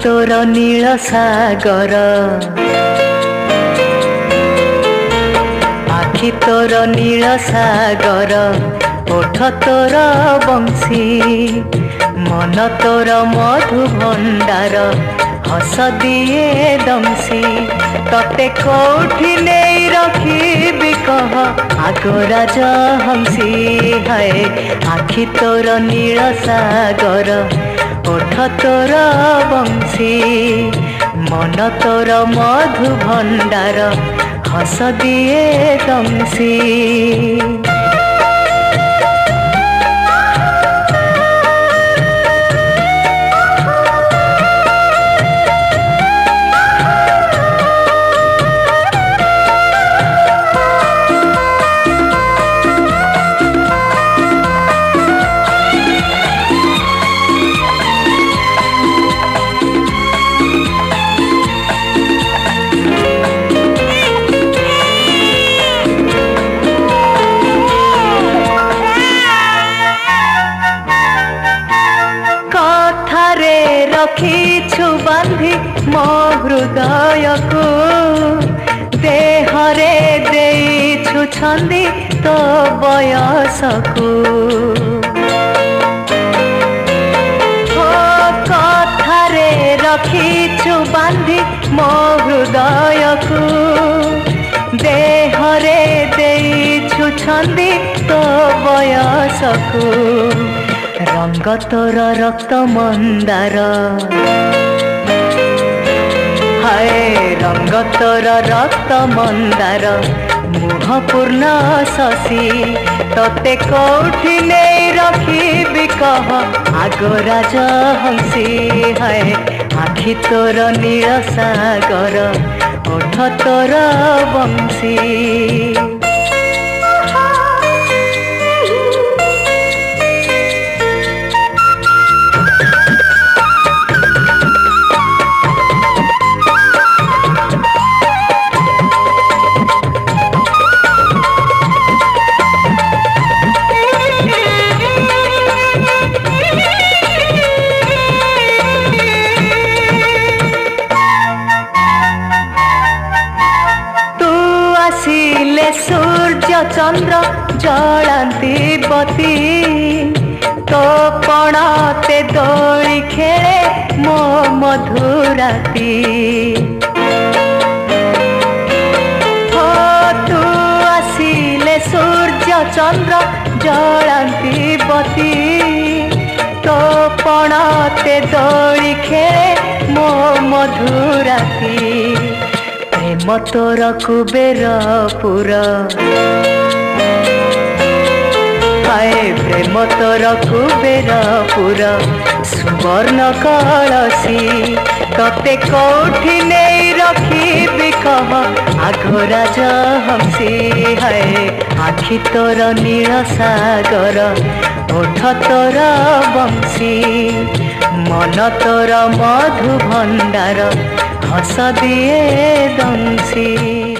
तोर नील सागर आखि तोर नील सागर ओठ तोर बंशी मन तोर मधु भंडार हस दिए दमसी तते कौठी नहीं रखी कह आगराज हंसी है आखि तोर नील सागर ओठ तोर बंशी मन तोर मधु भंडार हस दिए दमसी रखीछु बांधी मो हृदय को देहरे देइछु छंदी तो बयस को कथारे रखीछु बांधी मो हृदय को देहरे देइछु छंदी तो बयस को रंग तोर रक्त मंदार हाय रंग तोर रक्त मंदार मुह पूर्ण शशि तते कौठी नहीं रखी कह आगराज हंसी हाय आखि तोर नील सागर ओठ तोर बंशी सूर्य चंद्र जलांती बती तो पणाते दोली खेले मो मधुराती हो तू आसिले सूर्य चंद्र जलांती बती तो पणाते दोली खेले मो मधुराती प्रेम तोर कुबेर पुरा हाय प्रेम तोर कुबेर पुरा सुवर्ण कलसी तते कौठी नहीं रखी कह आगराज हंसी हाय आखि तोर नील सागर ओठ तोर बंशी मन तोर मधु भंडार हस दिए दंशी।